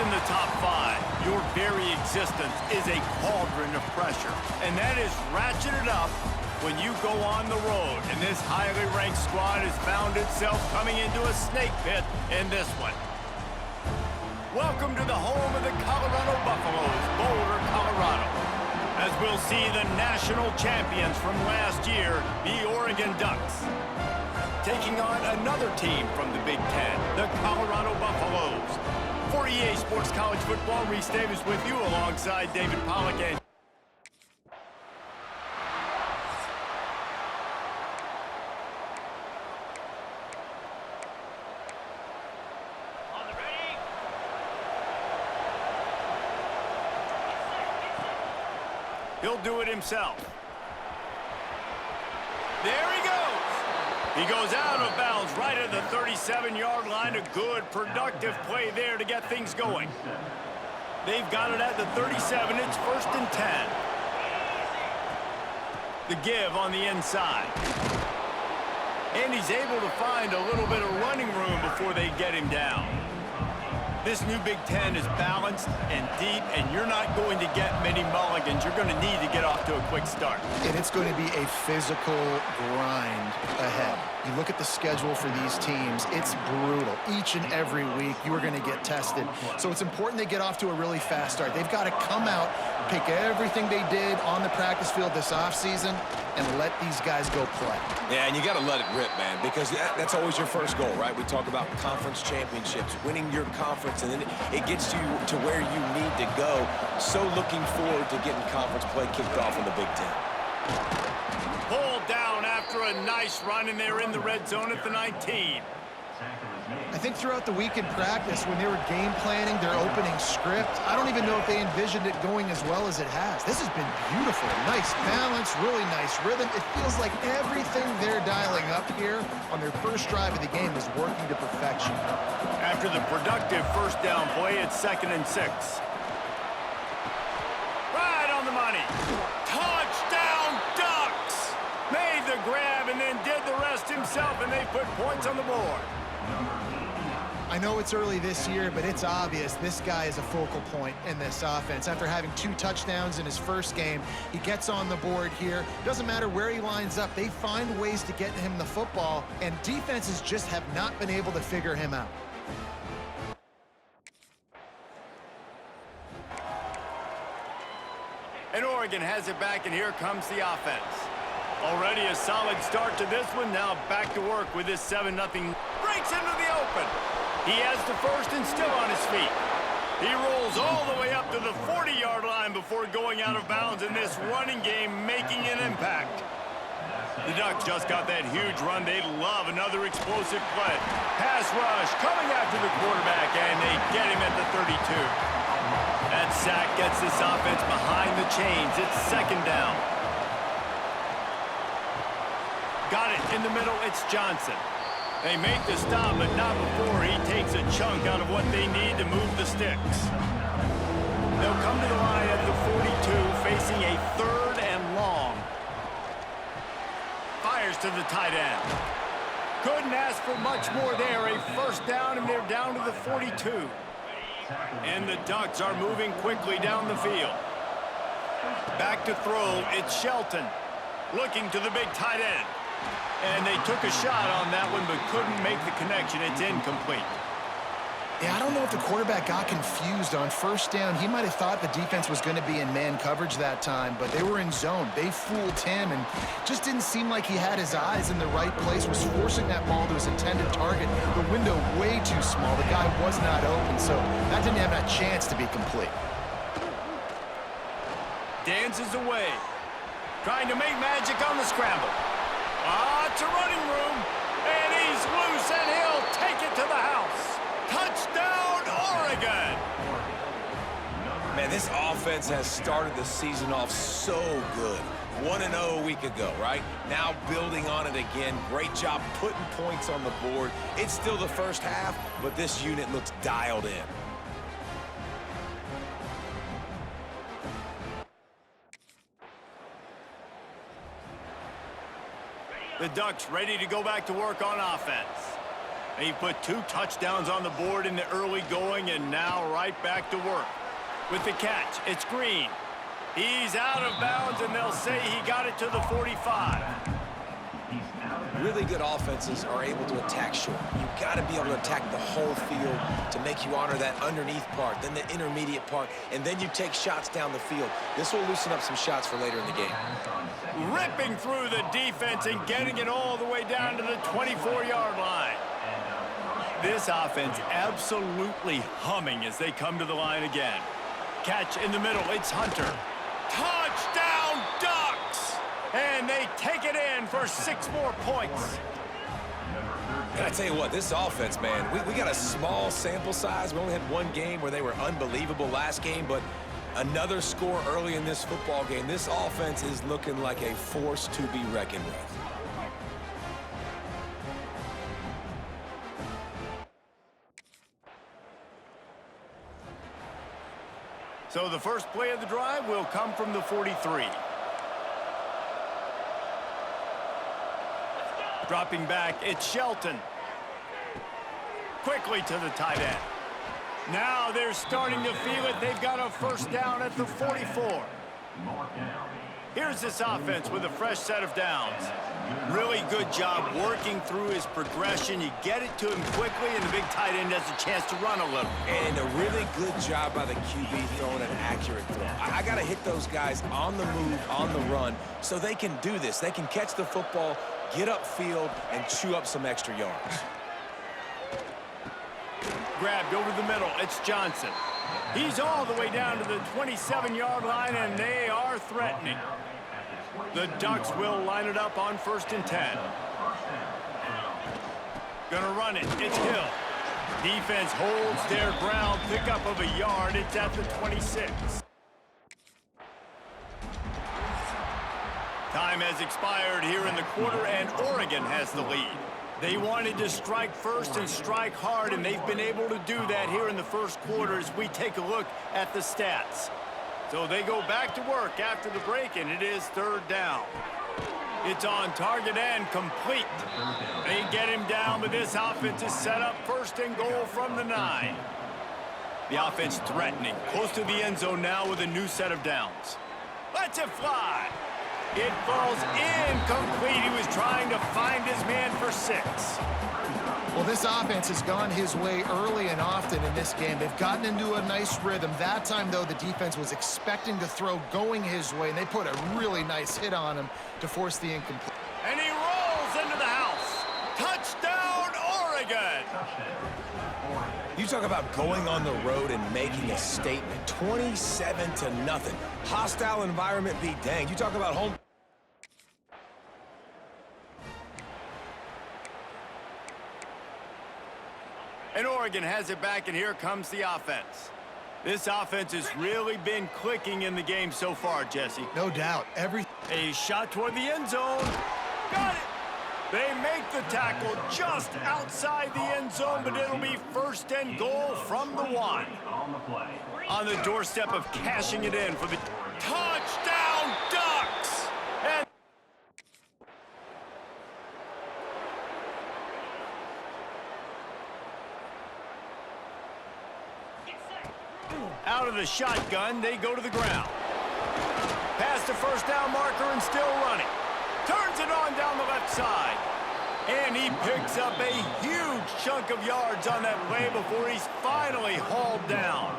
in the top 5, your very existence is a cauldron of pressure. And that is ratcheted up when you go on the road. And this highly ranked squad has found itself coming into a snake pit in this one. Welcome to the home of the Colorado Buffaloes, Boulder, Colorado. As we'll see the national champions from last year, the Oregon Ducks, taking on another team from the Big Ten, the Colorado Buffaloes. For EA Sports College Football, Reese Davis with you alongside David Pollack. And he'll do it himself. There he goes. He goes out of bounds right at the 37-yard line. A good, productive play there to get things going. They've got it at the 37. It's 1st and 10. The give on the inside. And he's able to find a little bit of running room before they get him down. This new Big Ten is balanced and deep, and you're not going to get many mulligans. You're going to need to get off to a quick start. And it's going to be a physical grind ahead. You look at the schedule for these teams, it's brutal. Each and every week, you are going to get tested. So it's important they get off to a really fast start. They've got to come out, pick everything they did on the practice field this offseason, and let these guys go play. Yeah, and you got to let it rip, man, because that's always your first goal, right? We talk about conference championships, winning your conference, and then it gets you to where you need to go. So looking forward to getting conference play kicked off in the Big Ten. Pulled down after a nice run, and they're in the red zone at the 19. I think throughout the week in practice, when they were game planning their opening script, I don't even know if they envisioned it going as well as it has. This has been beautiful. Nice balance, really nice rhythm. It feels like everything they're dialing up here on their first drive of the game is working to perfection. After the productive first down play, it's 2nd and 6. Right on the money. Touchdown, Ducks! Made the grab and then did the rest himself, and they put points on the board. I know it's early this year, but it's obvious this guy is a focal point in this offense. After having 2 touchdowns in his first game, he gets on the board here. Doesn't matter where he lines up, they find ways to get him the football, and defenses just have not been able to figure him out. And Oregon has it back, and here comes the offense. Already a solid start to this one. Now back to work with this 7-0. Breaks into the open. He has the first and still on his feet. He rolls all the way up to the 40-yard line before going out of bounds in this running game, making an impact. The Ducks just got that huge run. They love another explosive play. Pass rush coming after the quarterback, and they get him at the 32. That sack gets this offense behind the chains. It's 2nd down. Got it in the middle. It's Johnson. They make the stop, but not before he takes a chunk out of what they need to move the sticks. They'll come to the line at the 42, facing a 3rd and long. Fires to the tight end. Couldn't ask for much more there. A 1st down, and they're down to the 42. And the Ducks are moving quickly down the field. Back to throw. It's Shelton looking to the big tight end. And they took a shot on that one, but couldn't make the connection. It's incomplete. Yeah, I don't know if the quarterback got confused on 1st down. He might have thought the defense was going to be in man coverage that time, but they were in zone. They fooled him, and just didn't seem like he had his eyes in the right place, was forcing that ball to his intended target. The window way too small. The guy was not open, so that didn't have a chance to be complete. Dances away. Trying to make magic on the scramble. It's a running room, and he's loose, and he'll take it to the house. Touchdown, Oregon! Man, this offense has started the season off so good. 1-0 a week ago, right? Now building on it again. Great job putting points on the board. It's still the first half, but this unit looks dialed in. The Ducks ready to go back to work on offense. He put 2 touchdowns on the board in the early going, and now right back to work. With the catch, it's Green. He's out of bounds, and they'll say he got it to the 45. Really good offenses are able to attack short. You've got to be able to attack the whole field to make you honor that underneath part, then the intermediate part, and then you take shots down the field. This will loosen up some shots for later in the game. Ripping through the defense and getting it all the way down to the 24-yard line. This offense absolutely humming as they come to the line again. Catch in the middle, it's Hunter. Touchdown Ducks! And they take it in for 6 more points. And I tell you what, this offense, man, we got a small sample size. We only had 1 game where they were unbelievable last game, but another score early in this football game. This offense is looking like a force to be reckoned with. So the first play of the drive will come from the 43. Dropping back, it's Shelton. Quickly to the tight end. Now they're starting to feel it. They've got a first down at the 44. Here's this offense with a fresh set of downs. Really good job working through his progression. You get it to him quickly, and the big tight end has a chance to run a little. And a really good job by the QB throwing an accurate throw. I got to hit those guys on the move, on the run, so they can do this. They can catch the football, get upfield, and chew up some extra yards. Grabbed over the middle, it's Johnson. He's all the way down to the 27-yard line, and they are threatening. The Ducks will line it up on 1st and 10. Gonna run it, it's Hill. Defense holds their ground, pickup of a yard, it's at the 26. Time has expired here in the quarter, and Oregon has the lead. They wanted to strike first and strike hard, and they've been able to do that here in the first quarter as we take a look at the stats. So they go back to work after the break, and it is 3rd down. It's on target and complete. They get him down, but this offense is set up 1st and goal from the 9. The offense threatening, close to the end zone now with a new set of downs. Lets it fly. It falls incomplete. He was trying to find his man for 6. Well, this offense has gone his way early and often in this game. They've gotten into a nice rhythm. That time, though, the defense was expecting to throw going his way, and they put a really nice hit on him to force the incomplete. And he rolls into the house. Touchdown, Oregon! You talk about going on the road and making a statement. 27-0. Hostile environment be danged. You talk about home. And Oregon has it back, and here comes the offense. This offense has really been clicking in the game so far, Jesse. No doubt. A shot toward the end zone. Got it. They make the tackle just outside the end zone, but it'll be 1st and goal from the 1. On the doorstep of cashing it in for the touchdown Ducks. And out of the shotgun, they go to the ground. Past the 1st down marker and still running. Turns it on down the left side. And he picks up a huge chunk of yards on that play before he's finally hauled down.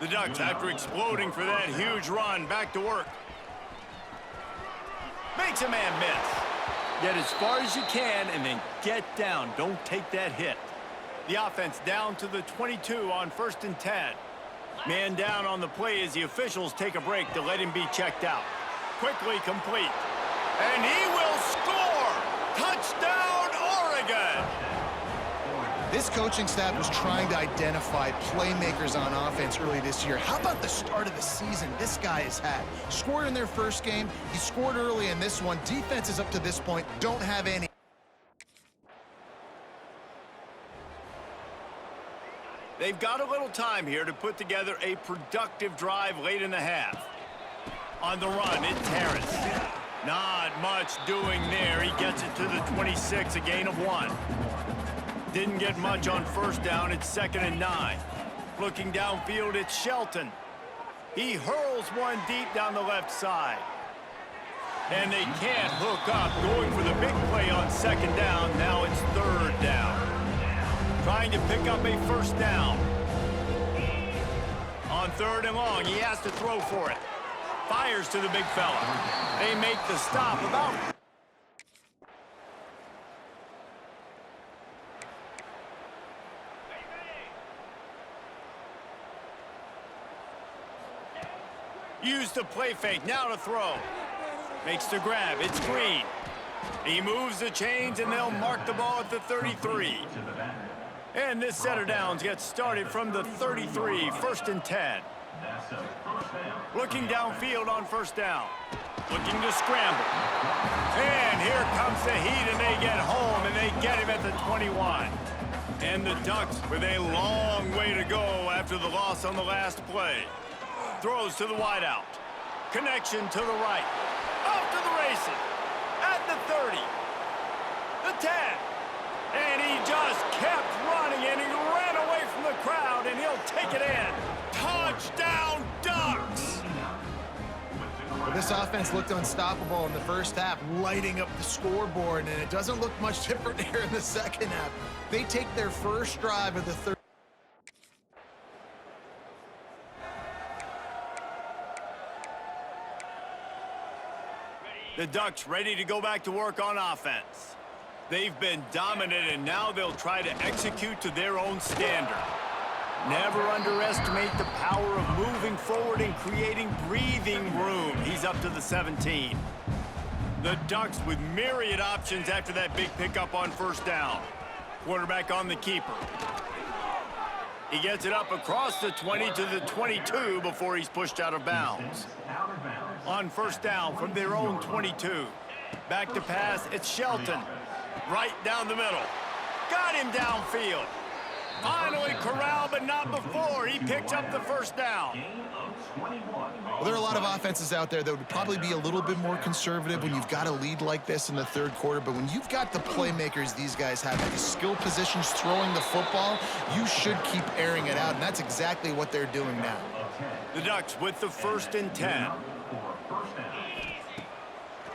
The Ducks, after exploding for that huge run, back to work. Makes a man miss. Get as far as you can and then get down. Don't take that hit. The offense down to the 22 on 1st and 10. Man down on the play as the officials take a break to let him be checked out. Quickly complete. And he will score! Touchdown, Oregon! This coaching staff was trying to identify playmakers on offense early this year. How about the start of the season this guy has had? Scored in their first game. He scored early in this one. Defenses up to this point don't have any. They've got a little time here to put together a productive drive late in the half. On the run, it's Harris. Not much doing there. He gets it to the 26, a gain of 1. Didn't get much on first down. It's 2nd and 9. Looking downfield, it's Shelton. He hurls one deep down the left side. And they can't hook up, going for the big play on 2nd down. Now it's 3rd down. Trying to pick up a first down. On 3rd and long, he has to throw for it. Fires to the big fella. They make the stop about... Use the play fake, now to throw. Makes the grab, it's Green. He moves the chains and they'll mark the ball at the 33. And this set of downs gets started from the 33, 1st and 10. Looking downfield on first down. Looking to scramble. And here comes the heat and they get home and they get him at the 21. And the Ducks with a long way to go after the loss on the last play. Throws to the wideout. Connection to the right. Off to the races. At the 30. The 10. And he just kept running and he ran away from the crowd and he'll take it in. Touchdown, Ducks! Well, this offense looked unstoppable in the first half, lighting up the scoreboard, and it doesn't look much different here in the second half. They take their first drive of the third. The Ducks ready to go back to work on offense. They've been dominant, and now they'll try to execute to their own standard. Never underestimate the power of moving forward and creating breathing room. He's up to the 17. The Ducks with myriad options after that big pickup on first down. Quarterback on the keeper. He gets it up across the 20 to the 22 before he's pushed out of bounds. On first down from their own 22. Back to pass, it's Shelton. Right down the middle. Got him downfield. Finally corralled, but not before. He picks up the first down. Well, there are a lot of offenses out there that would probably be a little bit more conservative when you've got a lead like this in the third quarter. But when you've got the playmakers these guys have at the skill positions throwing the football, you should keep airing it out. And that's exactly what they're doing now. The Ducks with the 1st and 10.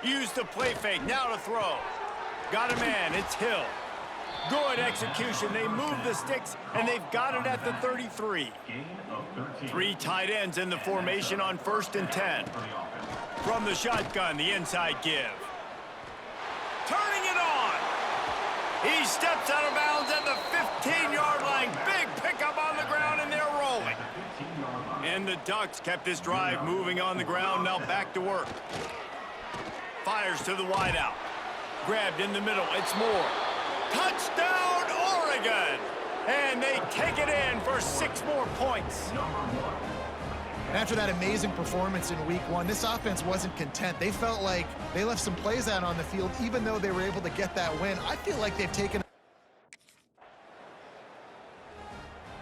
Use the play fake, now to throw. Got a man, it's Hill. Good execution, they move the sticks, and they've got it at the 33. 3 tight ends in the formation on 1st and 10. From the shotgun, the inside give. Turning it on. He steps out of bounds at the 15-yard line. Big pickup on the ground, and they're rolling. And the Ducks kept this drive moving on the ground, now back to work. Fires to the wideout. Grabbed in the middle, it's Moore. Touchdown, Oregon! And they take it in for 6 more points. After that amazing performance in week 1, this offense wasn't content. They felt like they left some plays out on the field, even though they were able to get that win. I feel like they've taken